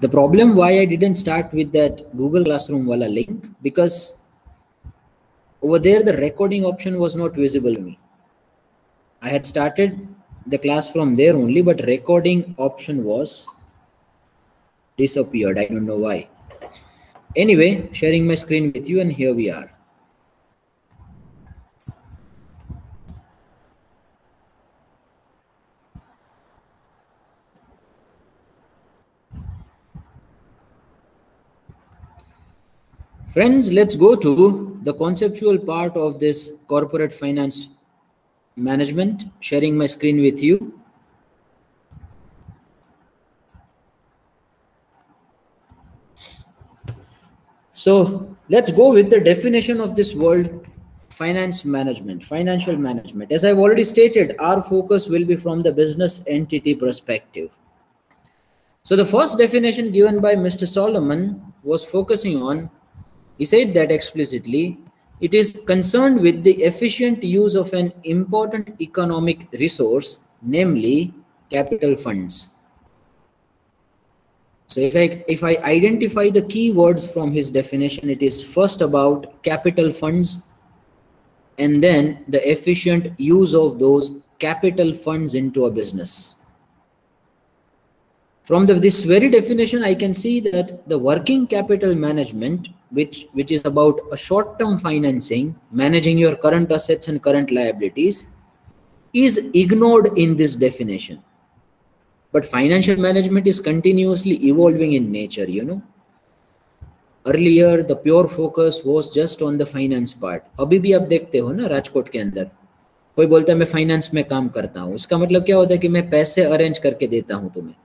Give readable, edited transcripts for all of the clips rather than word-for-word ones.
The problem why I didn't start with that Google Classroom wala link, because over there the recording option was not visible to me. I had started the class from there only, but recording option was disappeared. I don't know why. Anyway, sharing my screen with you, and here we are. Friends, let's go to the conceptual part of this corporate finance management, sharing my screen with you. So let's go with the definition of this word financial management. As I've already stated, our focus will be from the business entity perspective. So the first definition given by Mr. Solomon was focusing on, he said that explicitly, it is concerned with the efficient use of an important economic resource, namely capital funds. So if I identify the key words from his definition, it is first about capital funds, and then the efficient use of those capital funds into a business. From this very definition, I can see that the working capital management, which is about a short-term financing, managing your current assets and current liabilities, is ignored in this definition. But financial management is continuously evolving in nature, you know. Earlier, the pure focus was just on the finance part. अभी भी आप देखते हो ना राजकोट के अंदर कोई बोलता है मैं फाइनेंस में काम करता हूँ, इसका मतलब क्या होता है कि मैं पैसे अरेंज करके देता हूँ तुम्हें.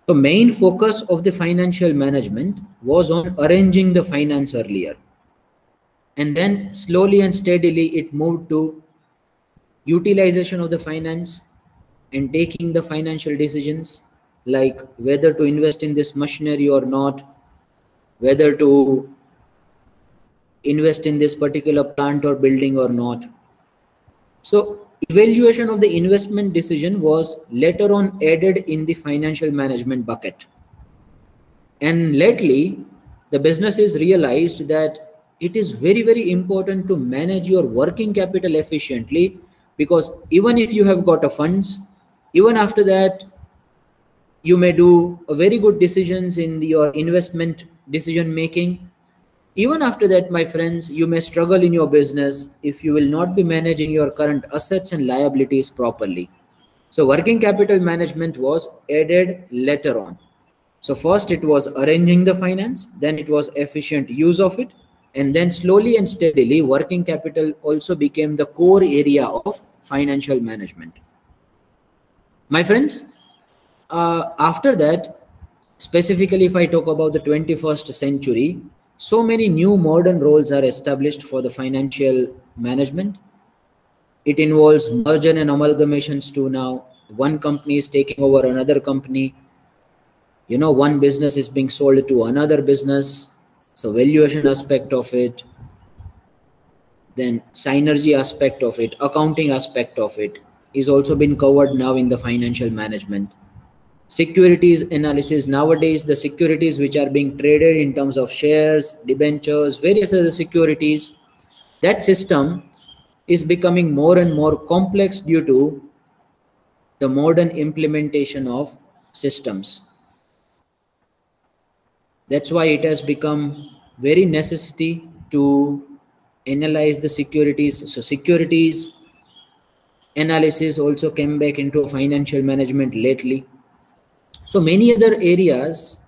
The main focus of the financial management was on arranging the finance earlier. And then slowly and steadily it moved to utilization of the finance and taking the financial decisions, like whether to invest in this machinery or not, whether to invest in this particular plant or building or not. So evaluation of the investment decision was later on added in the financial management bucket. And lately, the businesses realized that it is very, very important to manage your working capital efficiently, because even if you have got a funds, even after that, you may do a very good decisions in your investment decision making. Even after that, my friends, you may struggle in your business if you will not be managing your current assets and liabilities properly. So working capital management was added later on. So first it was arranging the finance, then it was efficient use of it, and then slowly and steadily working capital also became the core area of financial management. My friends, after that, specifically if I talk about the 21st century, so many new modern roles are established for the financial management. It involves merger and amalgamations too now. One company is taking over another company. You know, one business is being sold to another business. So valuation aspect of it, then synergy aspect of it, accounting aspect of it is also been covered now in the financial management. Securities analysis, nowadays the securities which are being traded in terms of shares, debentures, various other securities, that system is becoming more and more complex due to the modern implementation of systems. That's why it has become very necessity to analyze the securities. So securities analysis also came back into financial management lately. So many other areas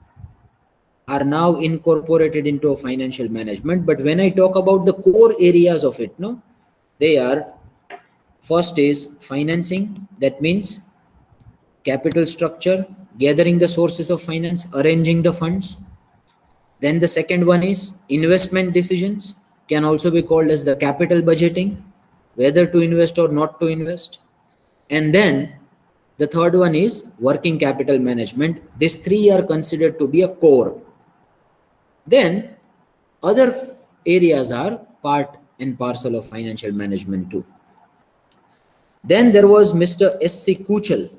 are now incorporated into a financial management. But when I talk about the core areas of it, no, they are, first is financing. That means capital structure, gathering the sources of finance, arranging the funds. Then the second one is investment decisions, can also be called as the capital budgeting, whether to invest or not to invest. And then the third one is working capital management. These three are considered to be a core. Then other areas are part and parcel of financial management too. Then there was Mr. S.C. Kuchel,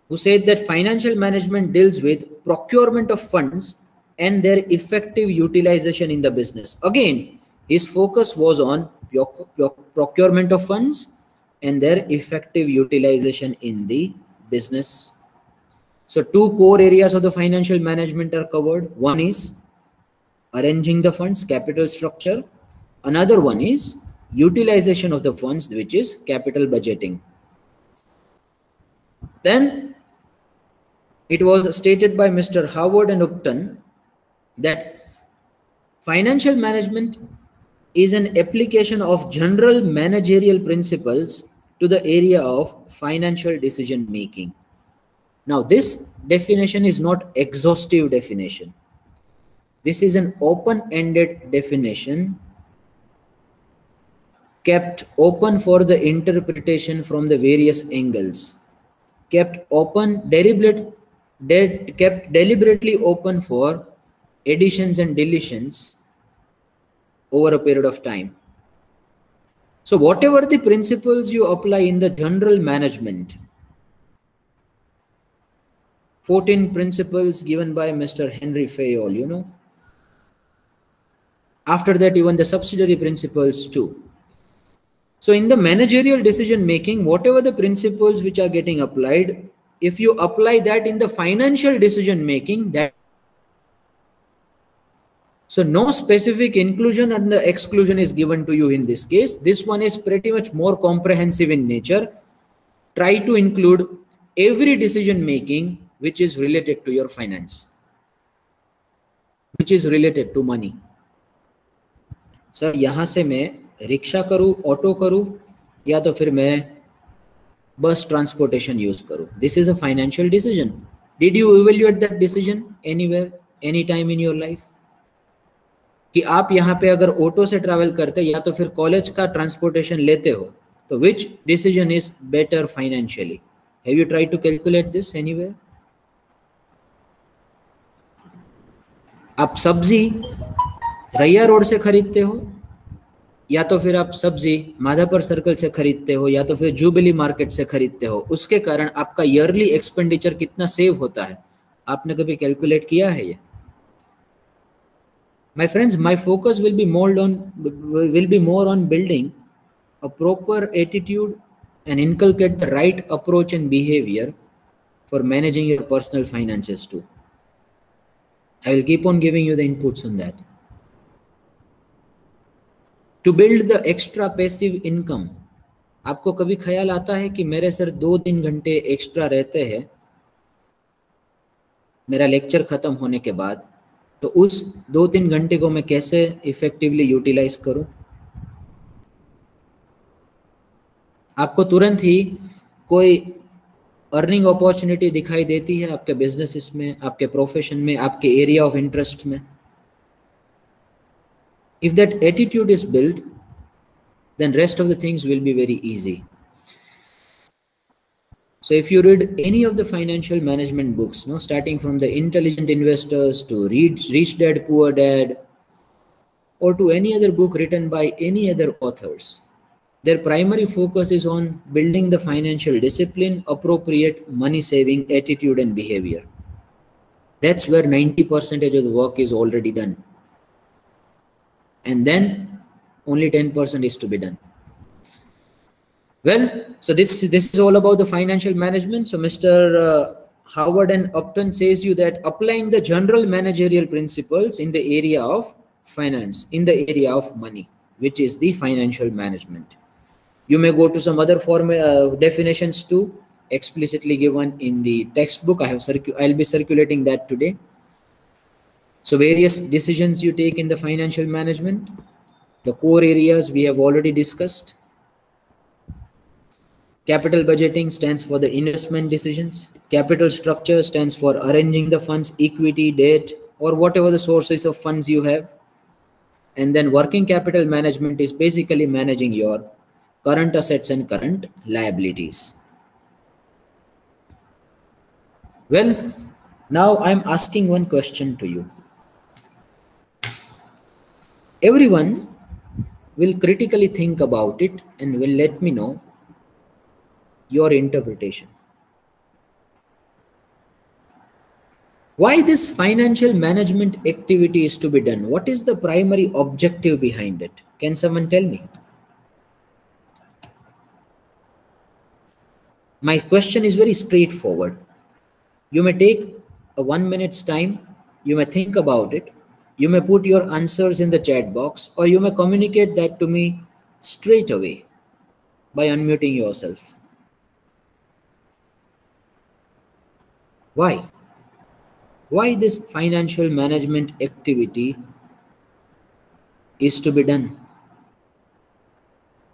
who said that financial management deals with procurement of funds and their effective utilization in the business. Again, his focus was on procurement of funds and their effective utilization in the business. So two core areas of the financial management are covered. One is arranging the funds, capital structure. Another one is utilization of the funds, which is capital budgeting. Then it was stated by Mr. Howard and Upton that financial management is an application of general managerial principles to the area of financial decision making. Now, this definition is not exhaustive definition. This is an open-ended definition kept open for the interpretation from the various angles, kept deliberately open for additions and deletions over a period of time. So whatever the principles you apply in the general management, 14 principles given by Mr. Henry Fayol, after that even the subsidiary principles too. So in the managerial decision making, whatever the principles which are getting applied, if you apply that in the financial decision making, so no specific inclusion and the exclusion is given to you in this case. This one is pretty much more comprehensive in nature. Try to include every decision making which is related to your finance, which is related to money. Sir यहाँ से मैं rickshaw करूँ, auto करूँ, या तो फिर मैं बस ट्रांसपोर्टेशन यूज करूँ. This is a financial decision. Did you evaluate that decision anywhere, any time in your life? कि आप यहाँ पे अगर ऑटो से ट्रैवल करते या तो फिर कॉलेज का ट्रांसपोर्टेशन लेते हो, तो which decision is better financially? Have you tried to calculate this anywhere? आप सब्जी रैया रोड से खरीदते हो, या तो फिर आप सब्जी माधापर सर्कल से खरीदते हो, या तो फिर जुबिली मार्केट से खरीदते हो, उसके कारण आपका ईयरली एक्सपेंडिचर कितना सेव होता है, आपने कभी कैलकुलेट किया है ये? My friends, my focus will be more on building a proper attitude and inculcate the right approach and behavior for managing your personal finances too. I will keep on giving you the inputs on that. To build the extra passive income, आपको कभी ख्याल आता है कि मेरे sir 2-3 घंटे extra रहते हैं मेरा लेक्चर खत्म होने के बाद, तो उस 2-3 घंटे को मैं कैसे इफेक्टिवली यूटिलाइज करूं? आपको तुरंत ही कोई अर्निंग अपॉर्चुनिटी दिखाई देती है आपके बिजनेस में, आपके प्रोफेशन में, आपके एरिया ऑफ इंटरेस्ट में? If that attitude is built, then rest of the things will be very easy. So if you read any of the financial management books, starting from the Intelligent Investors to Rich Dad Poor Dad, or to any other book written by any other authors, their primary focus is on building the financial discipline, appropriate money saving attitude and behavior. That's where 90% of the work is already done. And then only 10% is to be done. Well, so this is all about the financial management. So Mr. Howard and Upton says you that applying the general managerial principles in the area of finance, in the area of money, which is the financial management. You may go to some other definitions too, explicitly given in the textbook. I'll be circulating that today. So various decisions you take in the financial management, the core areas we have already discussed. Capital budgeting stands for the investment decisions. Capital structure stands for arranging the funds, equity, debt, or whatever the sources of funds you have. And then working capital management is basically managing your current assets and current liabilities. Well, now I'm asking one question to you. Everyone will critically think about it and will let me know your interpretation. Why this financial management activity is to be done? What is the primary objective behind it? Can someone tell me? My question is very straightforward. You may take a 1 minute's time, you may think about it, you may put your answers in the chat box, or you may communicate that to me straight away by unmuting yourself. Why? Why this financial management activity is to be done?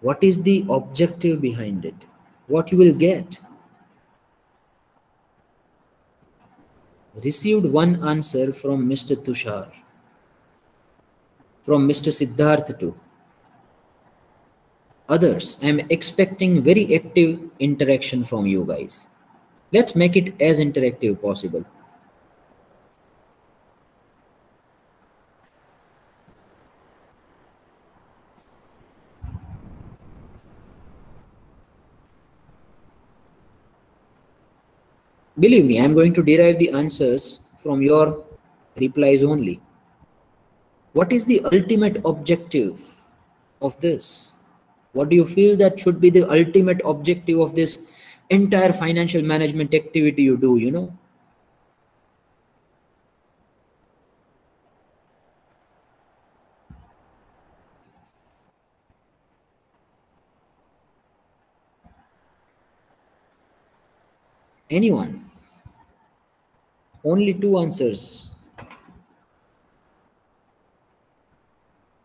What is the objective behind it? What you will get? Received one answer from Mr. Tushar, from Mr. Siddharth too. Others, I am expecting very active interaction from you guys. Let's make it as interactive possible. Believe me, I am going to derive the answers from your replies only. What is the ultimate objective of this? What do you feel that should be the ultimate objective of this entire financial management activity you do, you know? Anyone? Only two answers.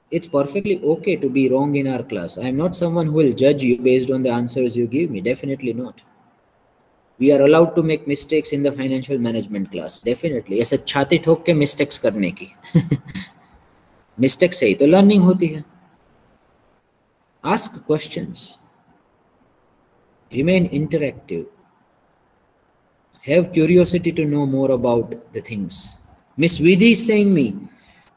It's perfectly okay to be wrong in our class. I am not someone who will judge you based on the answers you give me. Definitely not. We are allowed to make mistakes in the financial management class. Definitely. ऐसे छाती ठोक के mistakes करने की. Mistakes से ही तो learning होती है. Ask questions. Remain interactive. Have curiosity to know more about the things. Miss Vidhi is saying me,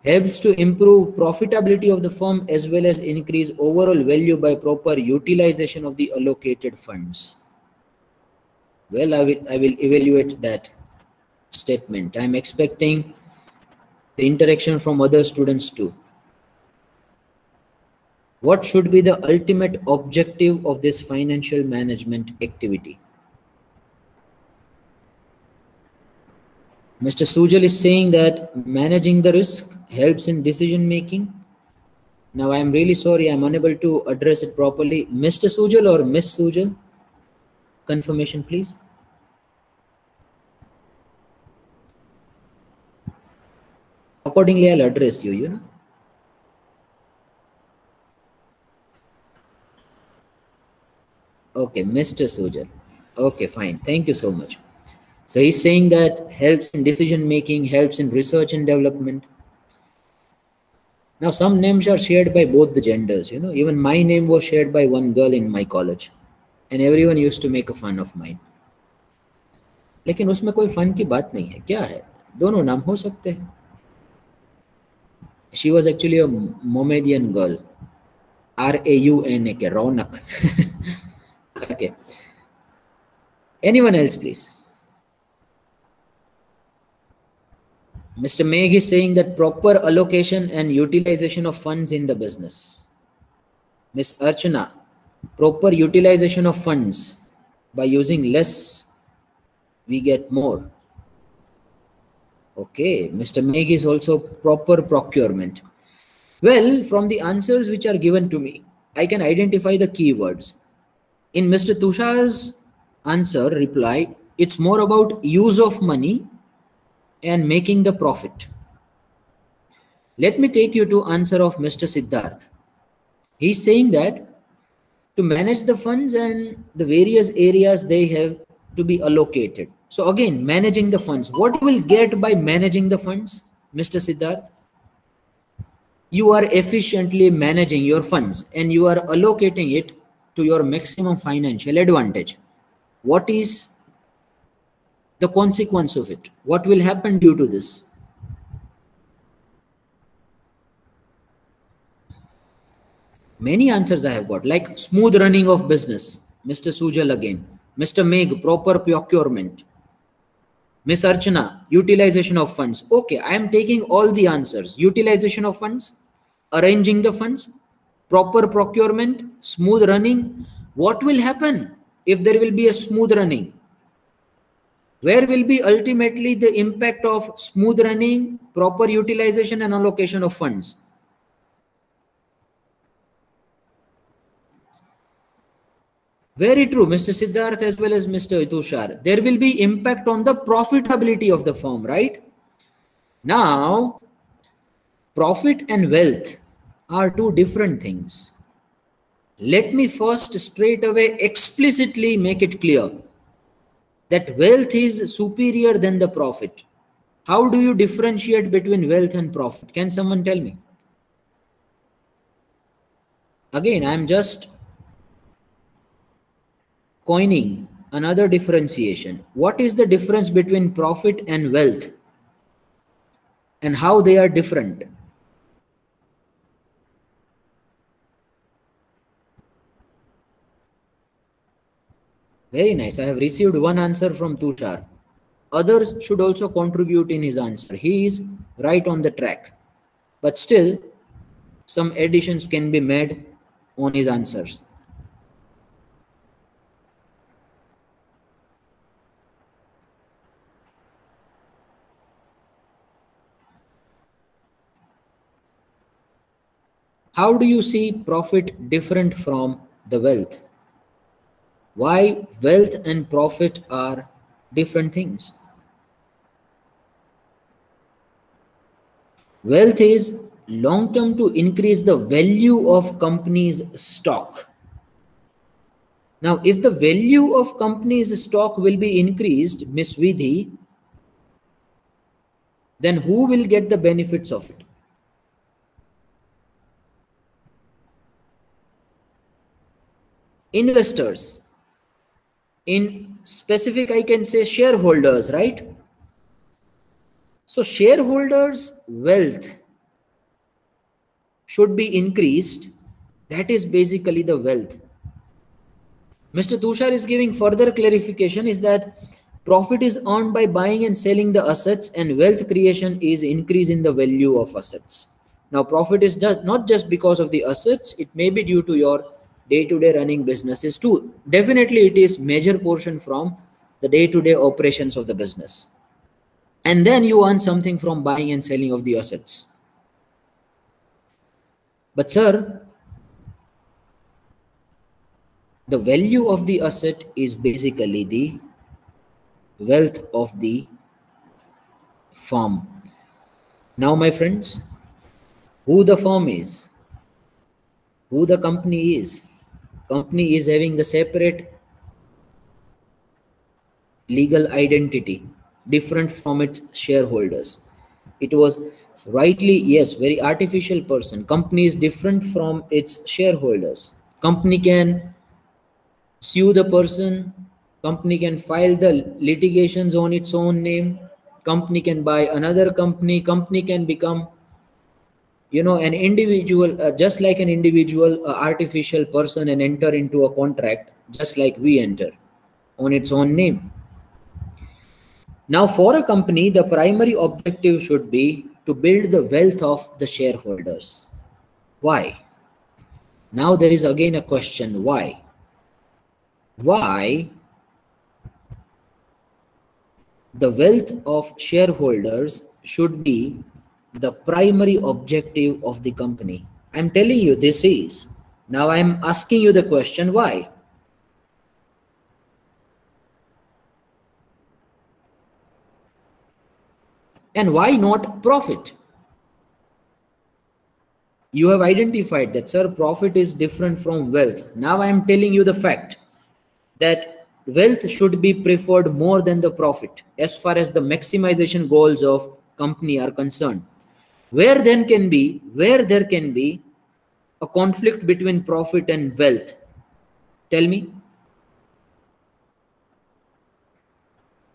helps to improve profitability of the firm as well as increase overall value by proper utilization of the allocated funds. Well, I will evaluate that statement. I'm expecting the interaction from other students too. What should be the ultimate objective of this financial management activity? Mr. Sujal is saying that managing the risk helps in decision making. Now, I am really sorry, I'm unable to address it properly. Mr. Sujal or Miss Sujal? Confirmation, please. Accordingly, I'll address you, you know. Okay, Mr. Sujal. Okay, fine. Thank you so much. So he's saying that helps in decision making, helps in research and development. Now, some names are shared by both the genders, you know. Even my name was shared by one girl in my college. And everyone used to make a fun of mine. लेकिन उसमें कोई fun की बात नहीं है. क्या है? दोनों नाम हो सकते हैं. She was actually a Mohammedan girl. R-A-U-N-A-K, Raunak. Okay. Anyone else, please? Mr. Meg is saying that proper allocation and utilization of funds in the business. Ms. Archana, proper utilization of funds. By using less, we get more. Okay, Mr. Meg is also proper procurement. Well, from the answers which are given to me, I can identify the keywords. In Mr. Tushar's answer, reply, it's more about use of money and making the profit. Let me take you to answer of Mr. Siddharth. He's saying that to manage the funds and the various areas they have to be allocated. So again, managing the funds. What you will get by managing the funds, Mr. Siddharth? You are efficiently managing your funds and you are allocating it to your maximum financial advantage. What is the consequence of it? What will happen due to this? Many answers I have got, like smooth running of business, Mr. Sujal again. Mr. Meg, proper procurement. Miss Archana, utilization of funds. Okay, I am taking all the answers. Utilization of funds, arranging the funds, proper procurement, smooth running. What will happen if there will be a smooth running? Where will be ultimately the impact of smooth running, proper utilization and allocation of funds? Very true, Mr. Siddharth as well as Mr. Tushar. There will be impact on the profitability of the firm, right? Now, profit and wealth are two different things. Let me first straight away explicitly make it clear that wealth is superior than the profit. How do you differentiate between wealth and profit? Can someone tell me? Again, I am just coining another differentiation. What is the difference between profit and wealth and how they are different? Very nice. I have received one answer from Tushar. Others should also contribute in his answer. He is right on the track. But still, some additions can be made on his answers. How do you see profit different from the wealth? Why wealth and profit are different things? Wealth is long term to increase the value of company's stock. Now, if the value of company's stock will be increased, Miss Vidhi, then who will get the benefits of it? Investors. In specific, I can say shareholders, right? So shareholders' wealth should be increased. That is basically the wealth. Mr. Tushar is giving further clarification is that profit is earned by buying and selling the assets and wealth creation is increase in the value of assets. Now profit is not just because of the assets, it may be due to your day-to-day running businesses too. Definitely it is major portion from the day-to-day operations of the business. And then you earn something from buying and selling of the assets. But sir, the value of the asset is basically the wealth of the firm. Now, my friends, who the firm is, who the company is having the separate legal identity, different from its shareholders. It was rightly, yes, very artificial person. Company is different from its shareholders. Company can sue the person, company can file the litigations on its own name, company can buy another company can become an individual, just like an individual artificial person and enter into a contract just like we enter on its own name. Now for a company, the primary objective should be to build the wealth of the shareholders. Why? Now there is again a question, why the wealth of shareholders should be the primary objective of the company? I'm telling you this is. Now I'm asking you the question, why? And why not profit? You have identified that, sir, profit is different from wealth. Now I am telling you the fact that wealth should be preferred more than the profit as far as the maximization goals of company are concerned. Where there can be a conflict between profit and wealth? Tell me.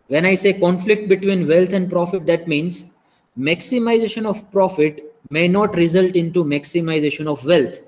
When I say conflict between wealth and profit, that means maximization of profit may not result into maximization of wealth.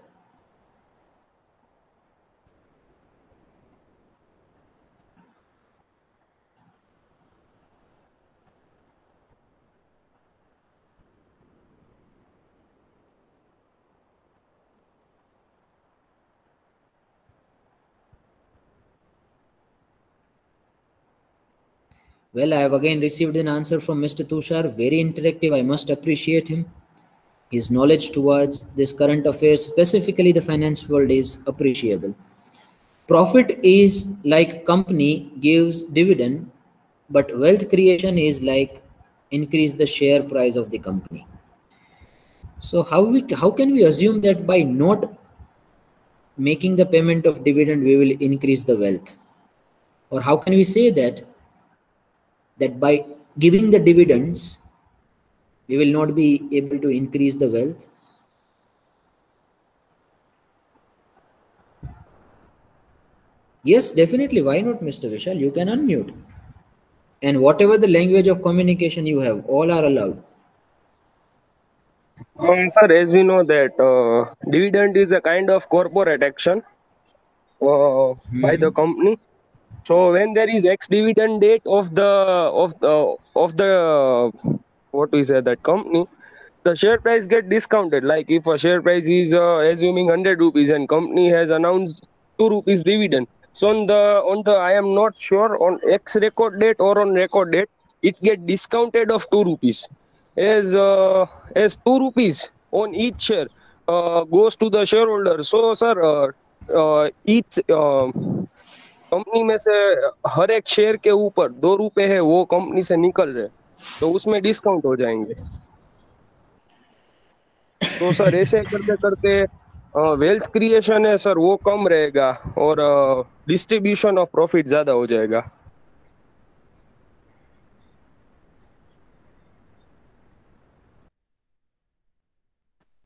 Well, I have again received an answer from Mr. Tushar. Very interactive. I must appreciate him. His knowledge towards this current affairs, specifically the finance world, is appreciable. Profit is like company gives dividend, but wealth creation is like increase the share price of the company. So how can we assume that by not making the payment of dividend we will increase the wealth? Or how can we say that by giving the dividends we will not be able to increase the wealth? Yes, definitely. Why not, Mr. Vishal? You can unmute. And whatever the language of communication you have, all are allowed. Sir, as we know that dividend is a kind of corporate action by the Mhm. company. So when there is ex-dividend date of the what we say that company, the share price get discounted. Like if a share price is assuming 100 rupees and company has announced 2 rupees dividend. So on the I am not sure on X record date or on record date, it get discounted of 2 rupees as 2 rupees on each share goes to the shareholder. So sir, each company में से हर एक share के ऊपर 2 रुपए है वो company से निकल रहे, तो उसमें डिस्काउंट हो जाएंगे। तो सर ऐसे करते करते वेल्थ क्रिएशन है सर वो कम रहेगा और डिस्ट्रीब्यूशन ऑफ प्रॉफिट ज्यादा हो जाएगा।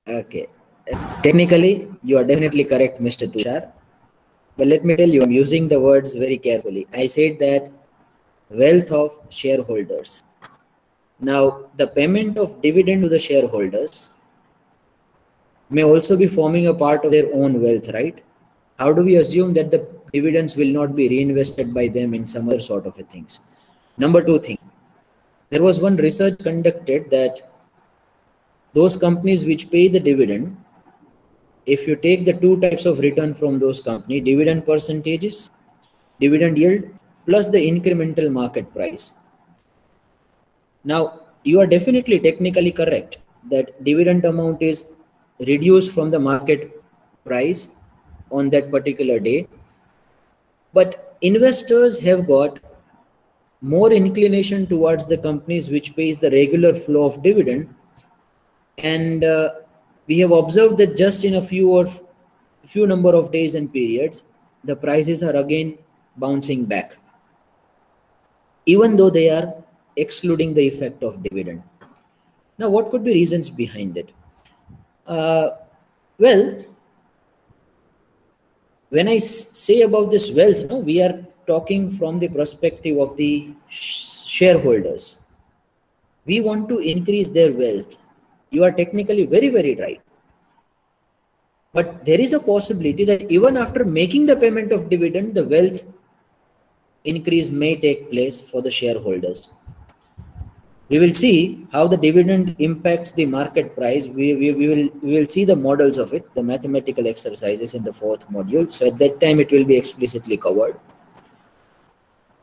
Okay. Technically, you are definitely correct, Mr. Tushar. But let me tell you, I'm using the words very carefully. I said that wealth of shareholders. Now, the payment of dividend to the shareholders may also be forming a part of their own wealth, right? How do we assume that the dividends will not be reinvested by them in some other sort of a things? Number two thing, there was one research conducted that those companies which pay the dividend, if you take the two types of return from those company, dividend percentages, dividend yield, plus the incremental market price. Now, you are definitely technically correct that dividend amount is reduced from the market price on that particular day. But investors have got more inclination towards the companies which pays the regular flow of dividend. And we have observed that just in a few number of days and periods, the prices are again bouncing back, even though they are excluding the effect of dividend. Now, what could be reasons behind it? Uh, well, when I say about this wealth, no, we are talking from the perspective of the shareholders. We want to increase their wealth. You are technically very, very right. But there is a possibility that even after making the payment of dividend, the wealth increase may take place for the shareholders. We will see how the dividend impacts the market price. We will see the models of it, the mathematical exercises in the fourth module. So at that time, it will be explicitly covered.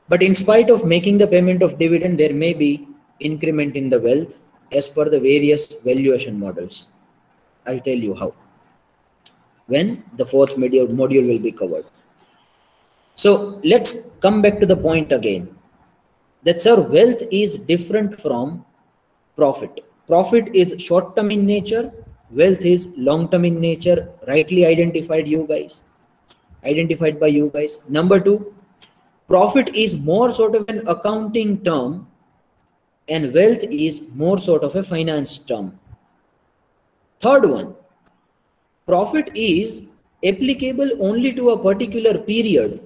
But in spite of making the payment of dividend, there may be increment in the wealth as per the various valuation models. I'll tell you how when the fourth module will be covered. So let's come back to the point again. That sir, wealth is different from profit. Profit is short term in nature, wealth is long term in nature, rightly identified by you guys. Number two, profit is more sort of an accounting term and wealth is more sort of a finance term. Third one, profit is applicable only to a particular period,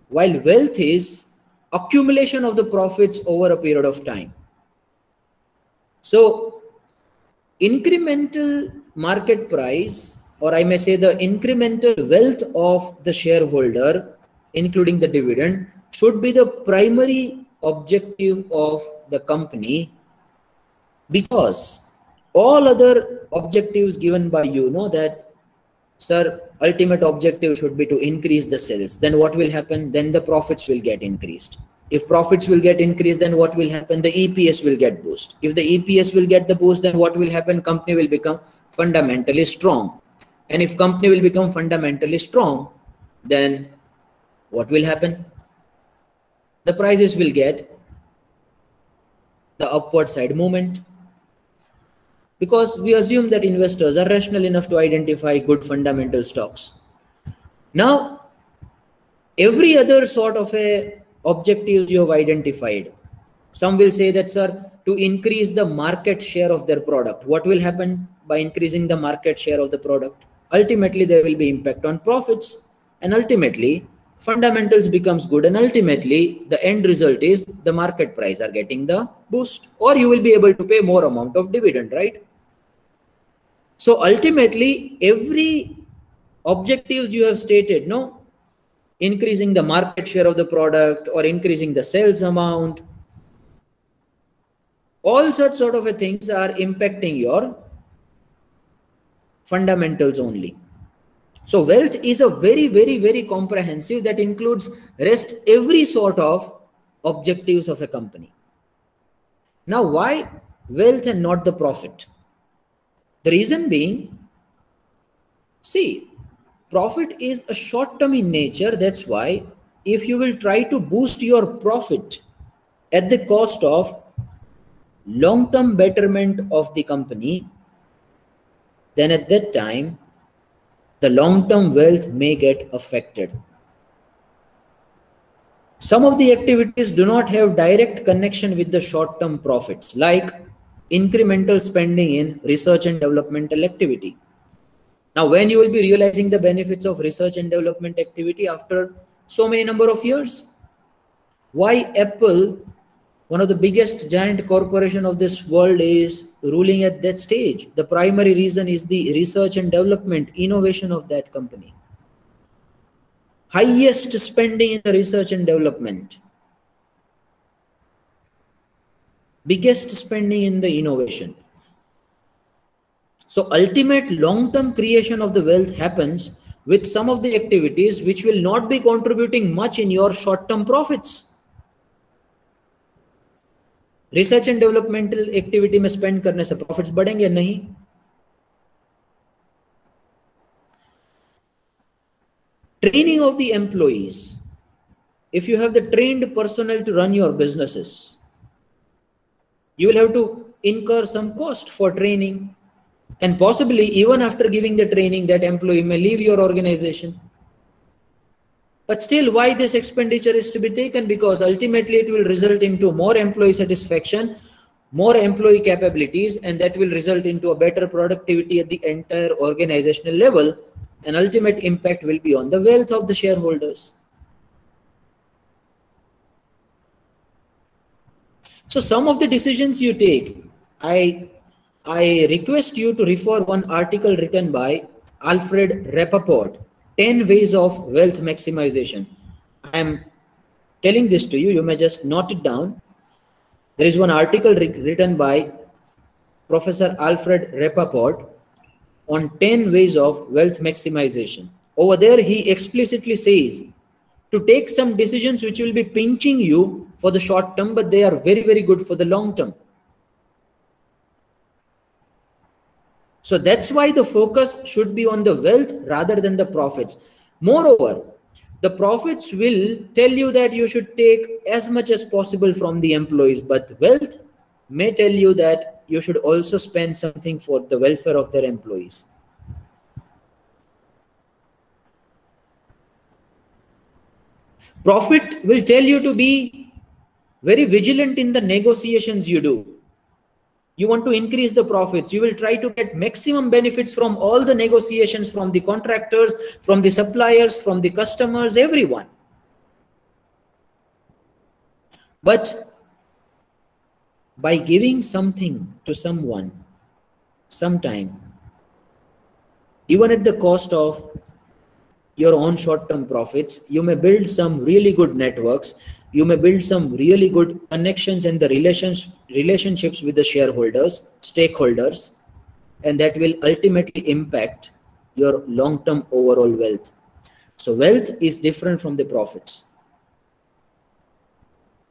while wealth is accumulation of the profits over a period of time. So incremental market price, or I may say the incremental wealth of the shareholder, including the dividend, should be the primary objective of the company, because all other objectives given by you know that sir, ultimate objective should be to increase the sales. Then what will happen? Then the profits will get increased. If profits will get increased, then what will happen? The EPS will get boost. If the EPS will get the boost, then what will happen? Company will become fundamentally strong. And if company will become fundamentally strong, then what will happen? The prices will get the upward side movement, because we assume that investors are rational enough to identify good fundamental stocks. Now, every other sort of a objectives you have identified, some will say that, sir, to increase the market share of their product. What will happen by increasing the market share of the product? Ultimately, there will be impact on profits, and ultimately fundamentals becomes good, and ultimately the end result is the market price are getting the boost, or you will be able to pay more amount of dividend, right? So ultimately, every objectives you have stated, no, increasing the market share of the product or increasing the sales amount, all such sort of things are impacting your fundamentals only. So wealth is a very, very, very comprehensive that includes rest every sort of objectives of a company. Now, why wealth and not the profit? The reason being, see, profit is a short term in nature. That's why if you will try to boost your profit at the cost of long term betterment of the company, then at that time the long term wealth may get affected. Some of the activities do not have direct connection with the short term profits, like incremental spending in research and developmental activity. Now, when you will be realizing the benefits of research and development activity after so many number of years? Why Apple, one of the biggest giant corporation of this world, is ruling at that stage? The primary reason is the research and development, innovation of that company. Highest spending in the research and development, biggest spending in the innovation. So ultimate long-term creation of the wealth happens with some of the activities which will not be contributing much in your short-term profits. Research and developmental activity में spend करने से profits बढ़ेंगे नहीं. Training of the employees. If you have the trained personnel to run your businesses, you will have to incur some cost for training, and possibly even after giving the training, that employee may leave your organization. But still, why this expenditure is to be taken? Because ultimately it will result into more employee satisfaction, more employee capabilities, and that will result into a better productivity at the entire organizational level, and ultimate impact will be on the wealth of the shareholders. So some of the decisions you take, I request you to refer one article written by Alfred Rappaport, 10 ways of wealth maximization. I am telling this to you, you may just note it down. There is one article written by Professor Alfred Rappaport on 10 ways of wealth maximization. Over there, he explicitly says to take some decisions which will be pinching you for the short term, but they are very, very good for the long term. So that's why the focus should be on the wealth rather than the profits. Moreover, the profits will tell you that you should take as much as possible from the employees, but wealth may tell you that you should also spend something for the welfare of their employees. Profit will tell you to be very vigilant in the negotiations you do. You want to increase the profits, you will try to get maximum benefits from all the negotiations, from the contractors, from the suppliers, from the customers, everyone. But by giving something to someone, sometime, even at the cost of your own short-term profits, you may build some really good networks, you may build some really good connections and the relationships with the shareholders, stakeholders, and that will ultimately impact your long-term overall wealth. So wealth is different from the profits.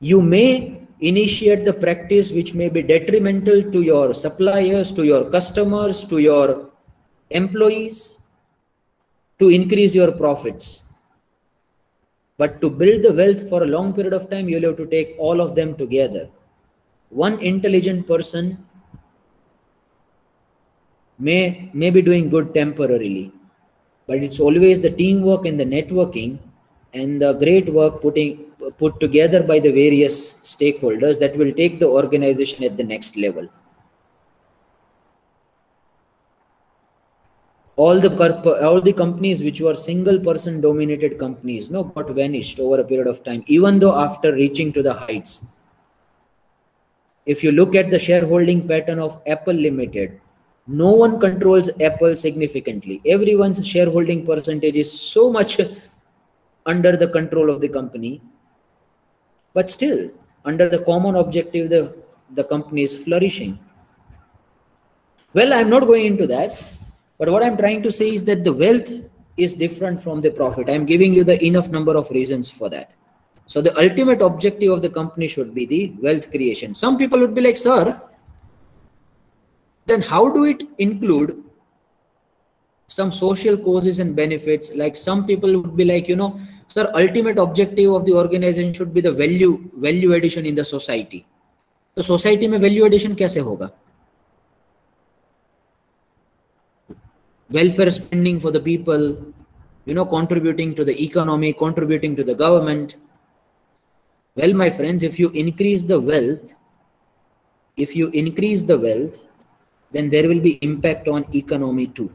You may initiate the practice which may be detrimental to your suppliers, to your customers, to your employees, to increase your profits. But to build the wealth for a long period of time, you'll have to take all of them together. One intelligent person may be doing good temporarily, but it's always the teamwork and the networking and the great work put together by the various stakeholders that will take the organization at the next level. All the companies which were single person dominated companies got vanished over a period of time, even though after reaching to the heights. If you look at the shareholding pattern of Apple Limited, no one controls Apple significantly. Everyone's shareholding percentage is so much under the control of the company, but still under the common objective, the company is flourishing. Well, I'm not going into that, but what I'm trying to say is that the wealth is different from the profit. I'm giving you the enough number of reasons for that. So the ultimate objective of the company should be the wealth creation. Some people would be like, sir, then how do it include some social causes and benefits? Like some people would be like, sir, ultimate objective of the organization should be the value addition in the society. So society mein value addition kaise hoga? Welfare spending for the people, contributing to the economy, contributing to the government. Well, my friends, if you increase the wealth, then there will be impact on economy too.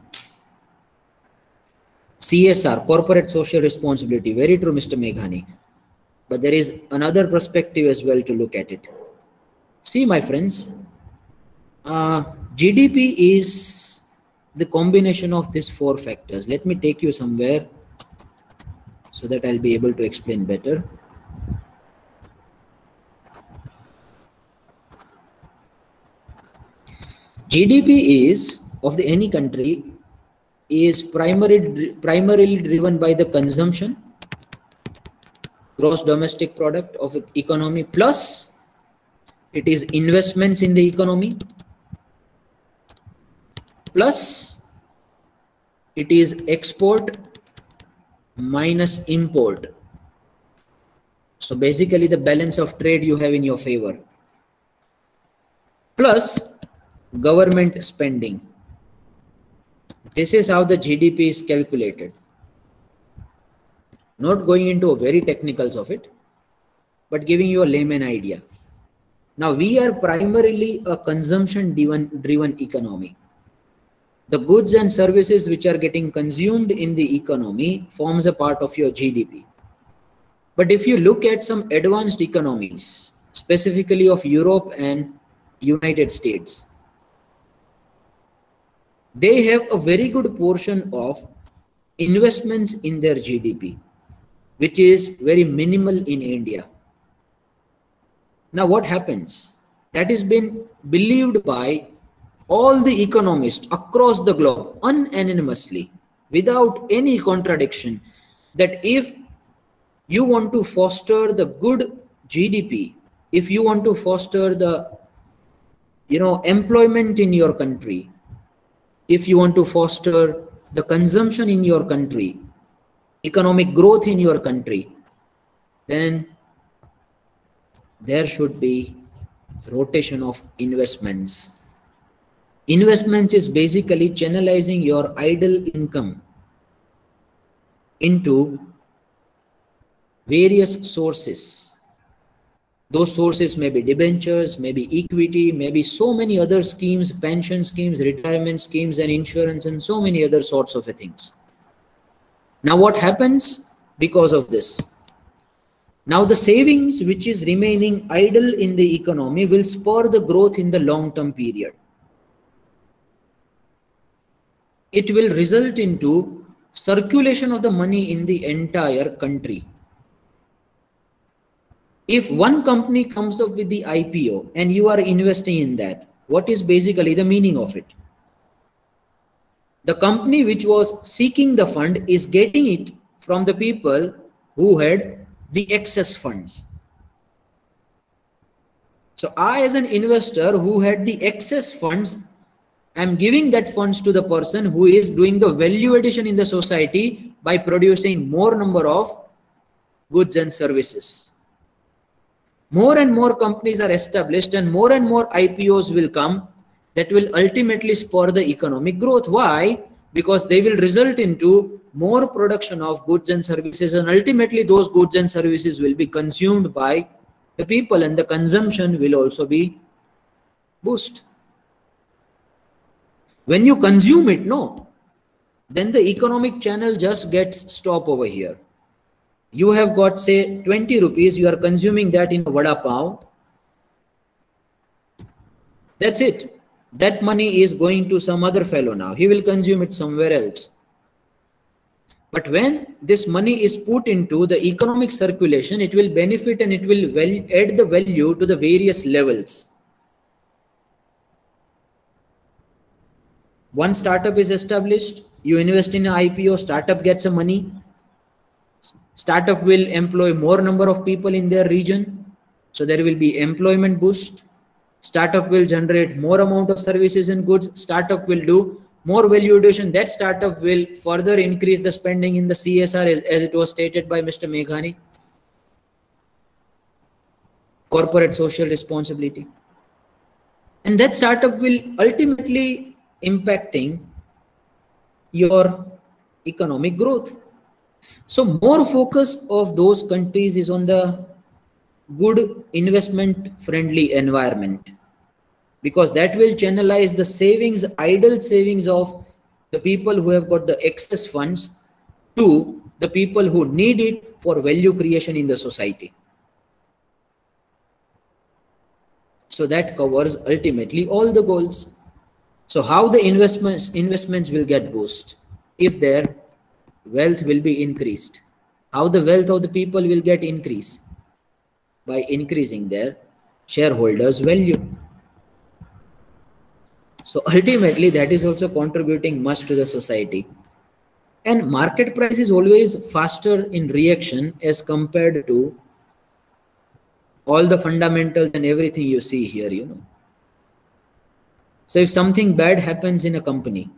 CSR, corporate social responsibility, very true, Mr. Meghani. But there is another perspective as well to look at it. See, my friends, GDP is the combination of these four factors. Let me take you somewhere so that I'll be able to explain better. GDP is of any country is primarily driven by the consumption, gross domestic product of economy, plus it is investments in the economy, plus it is export minus import. So basically the balance of trade you have in your favor, plus government spending. This is how the GDP is calculated. Not going into very technicals of it, but giving you a layman idea. Now we are primarily a consumption driven economy. The goods and services which are getting consumed in the economy forms a part of your GDP. But if you look at some advanced economies, specifically of Europe and United States, they have a very good portion of investments in their GDP, which is very minimal in India. Now what happens? That has been believed by all the economists across the globe unanimously, without any contradiction, that if you want to foster the good GDP, if you want to foster the employment in your country, if you want to foster the consumption in your country, economic growth in your country, then there should be rotation of investments. Investments is basically channelizing your idle income into various sources. Those sources may be debentures, maybe equity, maybe so many other schemes, pension schemes, retirement schemes, and insurance, and so many other sorts of things. Now what happens because of this? Now the savings which is remaining idle in the economy will spur the growth in the long-term period. It will result into circulation of the money in the entire country. If one company comes up with the IPO and you are investing in that, what is basically the meaning of it? The company which was seeking the fund is getting it from the people who had the excess funds. So I, as an investor who had the excess funds, I'm giving that funds to the person who is doing the value addition in the society by producing more number of goods and services. More and more companies are established and more IPOs will come that will ultimately spur the economic growth. Why? Because they will result into more production of goods and services, and ultimately those goods and services will be consumed by the people, and the consumption will also be boosted. When you consume it, no, then the economic channel just gets stopped over here. You have got, say, 20 rupees, you are consuming that in a vada pav. That's it. That money is going to some other fellow now. He will consume it somewhere else. But when this money is put into the economic circulation, it will benefit and it will add the value to the various levels. One startup is established, you invest in an IPO, startup gets some money. Startup will employ more number of people in their region. So there will be employment boost. Startup will generate more amount of services and goods. Startup will do more value addition. That startup will further increase the spending in the CSR as it was stated by Mr. Meghani. Corporate social responsibility. And that startup will ultimately impacting your economic growth. So more focus of those countries is on the good investment friendly environment, because that will channelize the savings, idle savings of the people who have got the excess funds to the people who need it for value creation in the society. So that covers ultimately all the goals. So how the investments will get boosted? If their wealth will be increased. How the wealth of the people will get increased? By increasing their shareholders' value. So ultimately that is also contributing much to the society. And market price is always faster in reaction as compared to all the fundamentals and everything you see here, you know. So if something bad happens in a company,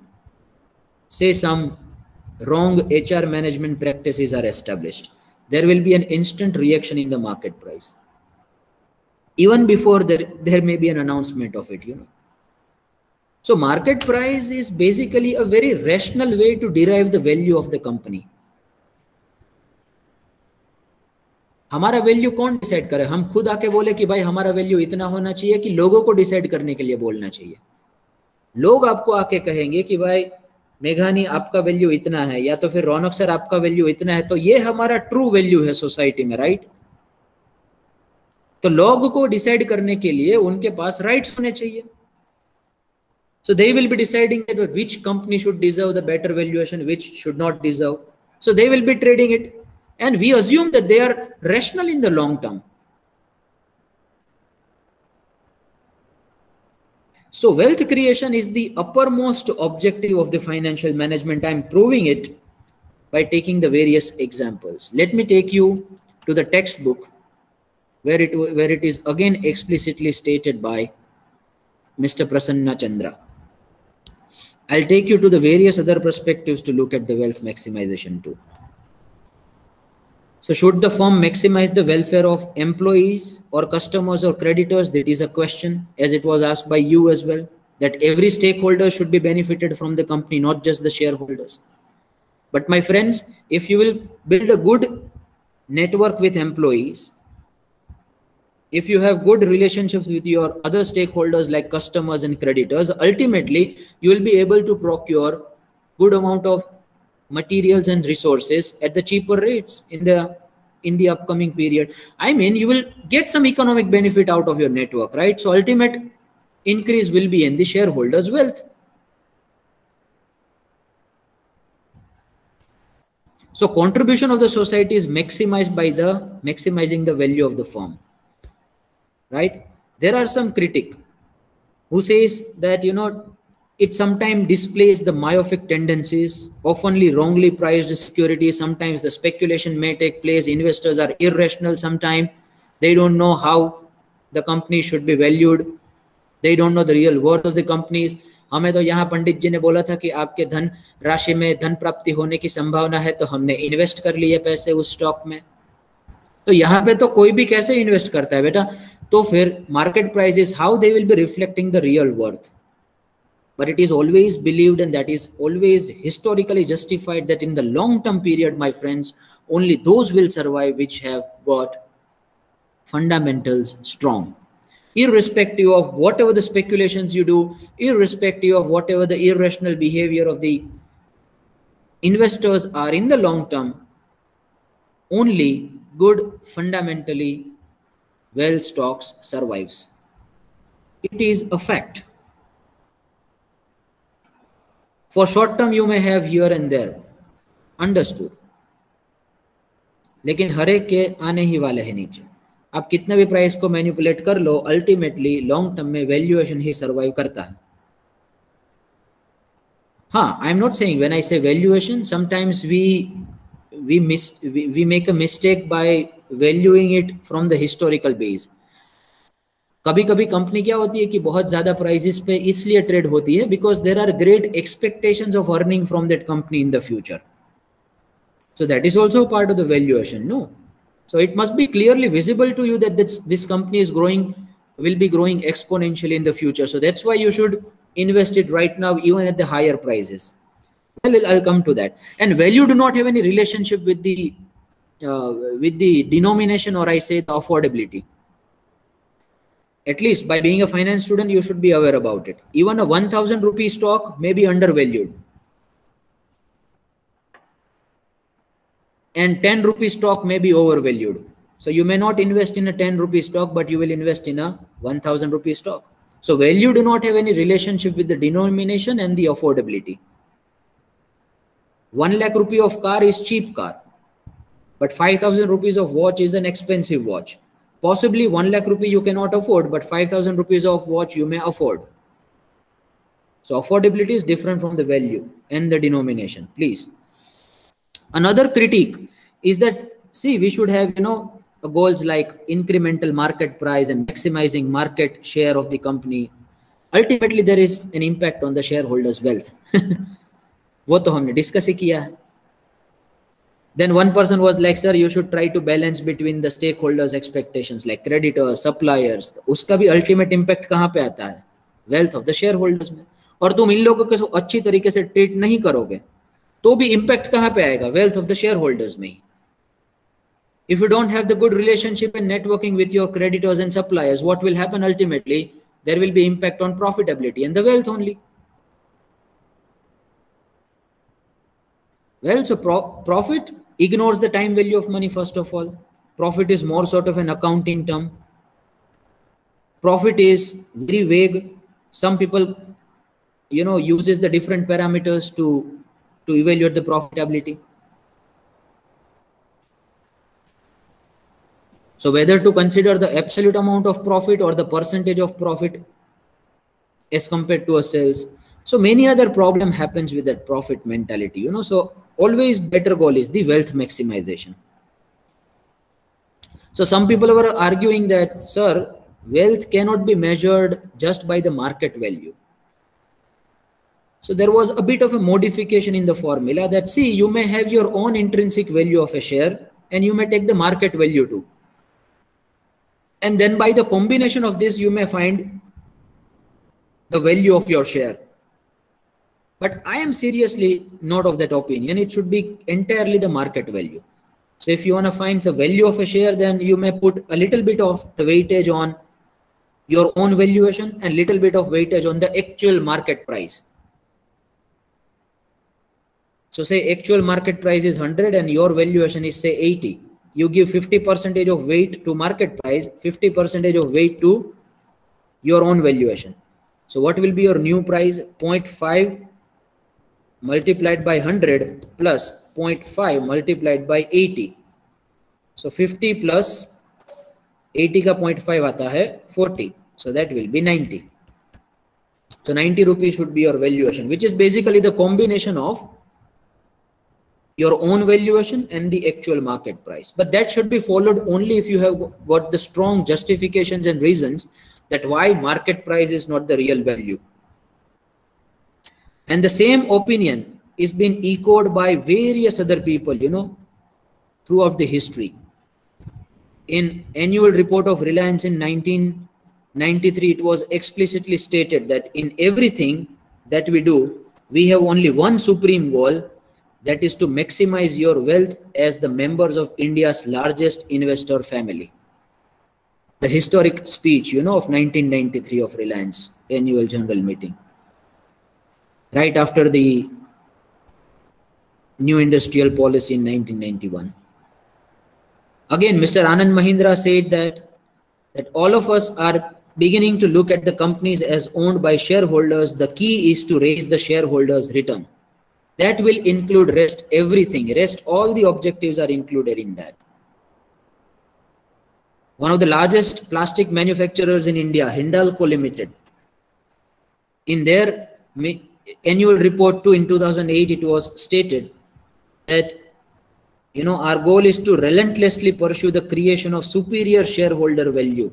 say some wrong HR management practices are established, there will be an instant reaction in the market price. Even before there may be an announcement of it, you know. So market price is basically a very rational way to derive the value of the company. हमारा value कौन decide करे? हम खुद आके बोले कि भाई हमारा वैल्यू इतना होना चाहिए, कि लोगों को डिसाइड करने के लिए बोलना चाहिए? लोग आपको आके कहेंगे कि भाई मेघानी आपका वैल्यू इतना है, या तो फिर रौनक सर आपका वैल्यू इतना है, तो ये हमारा ट्रू वैल्यू है सोसाइटी में, राइट? तो लोग को डिसाइड करने के लिए उनके पास राइट्स होने चाहिए. So they will be deciding that which company should deserve the better valuation, which should not deserve. So they will be trading it. And we assume that they are rational in the long term. So wealth creation is the uppermost objective of the financial management. I am proving it by taking the various examples. Let me take you to the textbook where it is again explicitly stated by Mr. Prasanna Chandra. I'll take you to the various other perspectives to look at the wealth maximization too. So should the firm maximize the welfare of employees or customers or creditors? That is a question, as it was asked by you as well, that every stakeholder should be benefited from the company, not just the shareholders. But my friends, if you will build a good network with employees, if you have good relationships with your other stakeholders like customers and creditors, ultimately you will be able to procure good amount of materials and resources at the cheaper rates in the upcoming period. I mean, you will get some economic benefit out of your network, right? So ultimate increase will be in the shareholders' wealth. So contribution of the society is maximized by maximizing the value of the firm. Right? There are some critic who says that, you know, it sometimes displays the myopic tendencies, oftenly wrongly priced securities. Sometimes the speculation may take place. Investors are irrational sometimes. They don't know how the company should be valued. They don't know the real worth of the companies. हमें तो यहाँ पंडित जी ने बोला था कि आपके धन राशि में धन प्राप्ति होने की संभावना है, तो हमने इन्वेस्ट कर लिए पैसे उस स्टॉक में. तो यहाँ पे तो कोई भी कैसे इन्वेस्ट करता है बेटा. तो फिर market prices, how they will be reflecting the real worth. But it is always believed, and that is always historically justified, that in the long term period, my friends, only those will survive which have got fundamentals strong. Irrespective of whatever the speculations you do, irrespective of whatever the irrational behavior of the investors are in the long term, only good, fundamentally well stocks survives. It is a fact. For short term you may have here and there, understood, लेकिन हर एक के आने ही वाले हैं नीचे. आप कितना भी प्राइस को मैनिपुलेट कर लो, अल्टीमेटली लॉन्ग टर्म में वैल्यूएशन ही सर्वाइव करता है. हाँ, I am not saying, when I say valuation, sometimes we make a mistake by valuing it from the historical base. कभी कभी कंपनी क्या होती है कि बहुत ज्यादा प्राइसेस पे इसलिए ट्रेड होती है because there are great expectations of earning from that company in the future. So that is also a part of the valuation, no? So it must be clearly visible to you that this company is will be growing exponentially in the future. So that's why you should invest it right now, even at the higher prices. Well, I'll come to that. And value do not have any relationship with the denomination, or I say the affordability. At least by being a finance student, you should be aware about it. Even a 1,000 rupee stock may be undervalued. And 10 rupee stock may be overvalued. So you may not invest in a 10 rupee stock, but you will invest in a 1,000 rupee stock. So value do not have any relationship with the denomination and the affordability. 1 lakh rupee of car is cheap car, but 5,000 rupees of watch is an expensive watch. Possibly 1 lakh rupee you cannot afford, but 5,000 rupees of watch you may afford. So affordability is different from the value and the denomination, please. Another critique is that, see, we should have, goals like incremental market price and maximizing market share of the company. Ultimately, there is an impact on the shareholders' wealth. वो तो हमने discuss ही किया है. Then one person was like, sir, you should try to balance between the stakeholders' expectations, like creditors, suppliers. उसका भी ultimate impact कहाँ पे आता है? Wealth of the shareholders में. और तुम इन लोगों को अच्छी तरीके से ट्रीट नहीं करोगे, तो भी impact कहाँ पे आएगा? Wealth of the shareholders में. If you don't have the good relationship and networking with your creditors and suppliers, what will happen ultimately? There will be impact on profitability and the wealth only. Well, so profit ignores the time value of money, first of all. Profit is more sort of an accounting term. Profit is very vague. Some people, uses the different parameters to evaluate the profitability. So whether to consider the absolute amount of profit or the percentage of profit as compared to a sales. So many other problem happens with that profit mentality, so always better goal is the wealth maximization. So some people were arguing that, sir, wealth cannot be measured just by the market value. So there was a bit of a modification in the formula that, see, you may have your own intrinsic value of a share and you may take the market value too. And then by the combination of this, you may find the value of your share. But I am seriously not of that opinion. It should be entirely the market value. So if you want to find the value of a share, then you may put a little bit of the weightage on your own valuation and little bit of weightage on the actual market price. So say actual market price is 100 and your valuation is say 80. You give 50% of weight to market price, 50% of weight to your own valuation. So what will be your new price? 0.5 multiplied by 100 plus 0.5 multiplied by 80. So 50 plus 80 का 0.5 आता है 40. So that will be 90. So 90 rupees should be your valuation, which is basically the combination of your own valuation and the actual market price. But that should be followed only if you have got the strong justifications and reasons that why market price is not the real value. And the same opinion is being echoed by various other people, you know, throughout the history. In annual report of Reliance in 1993, it was explicitly stated that in everything that we do, we have only one supreme goal, that is to maximize your wealth as the members of India's largest investor family. The historic speech, you know, of 1993 of Reliance annual general meeting, right after the new industrial policy in 1991. Again, Mr. Anand Mahindra said that all of us are beginning to look at the companies as owned by shareholders. The key is to raise the shareholders' return. That will include rest everything. Rest all the objectives are included in that. One of the largest plastic manufacturers in India, Hindalco Limited, in their annual report too in 2008, it was stated that, you know, our goal is to relentlessly pursue the creation of superior shareholder value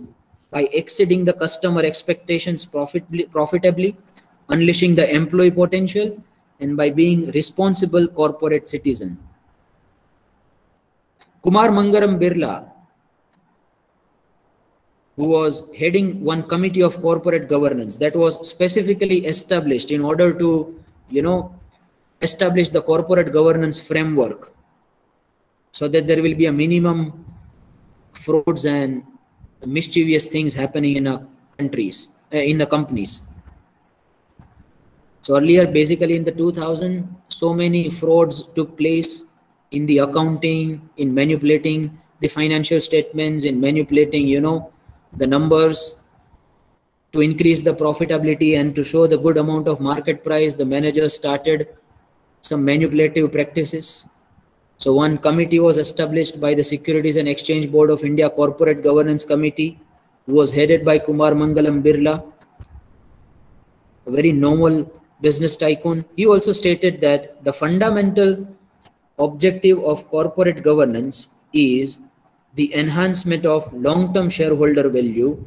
by exceeding the customer expectations profitably, unleashing the employee potential, and by being responsible corporate citizen. Kumar Mangalam Birla, who was heading one committee of corporate governance that was specifically established in order to, you know, establish the corporate governance framework so that there will be a minimum frauds and mischievous things happening in our countries, in the companies. So earlier, basically in the 2000, so many frauds took place in the accounting, in manipulating the financial statements, in manipulating, you know, the numbers to increase the profitability and to show the good amount of market price. The managers started some manipulative practices. So one committee was established by the Securities and Exchange Board of India Corporate Governance Committee, who was headed by Kumar Mangalam Birla, a very normal business tycoon. He also stated that the fundamental objective of corporate governance is the enhancement of long-term shareholder value,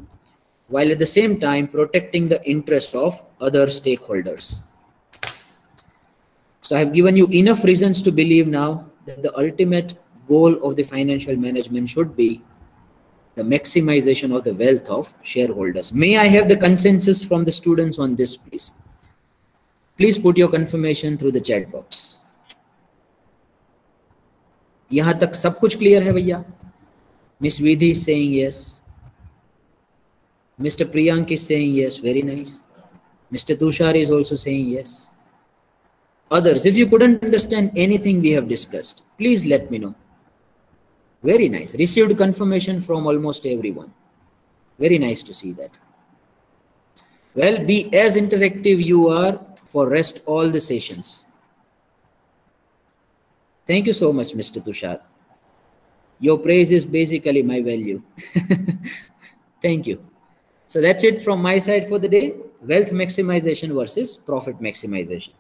while at the same time protecting the interests of other stakeholders. So I have given you enough reasons to believe now that the ultimate goal of the financial management should be the maximization of the wealth of shareholders. May I have the consensus from the students on this, please? Please put your confirmation through the chat box. यहाँ तक सब कुछ clear है भैया? Miss Vidhi is saying yes. Mr. Priyank is saying yes. Very nice. Mr. Tushar is also saying yes. Others, if you couldn't understand anything we have discussed, please let me know. Very nice. Received confirmation from almost everyone. Very nice to see that. Well, be as interactive you are for rest all the sessions. Thank you so much, Mr. Tushar. Your praise is basically my value. Thank you. So that's it from my side for the day. Wealth maximization versus profit maximization.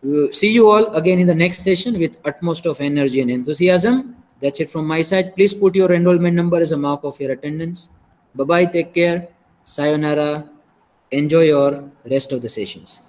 We'll see you all again in the next session with utmost of energy and enthusiasm. That's it from my side. Please put your enrollment number as a mark of your attendance. Bye-bye. Take care. Sayonara. Enjoy your rest of the sessions.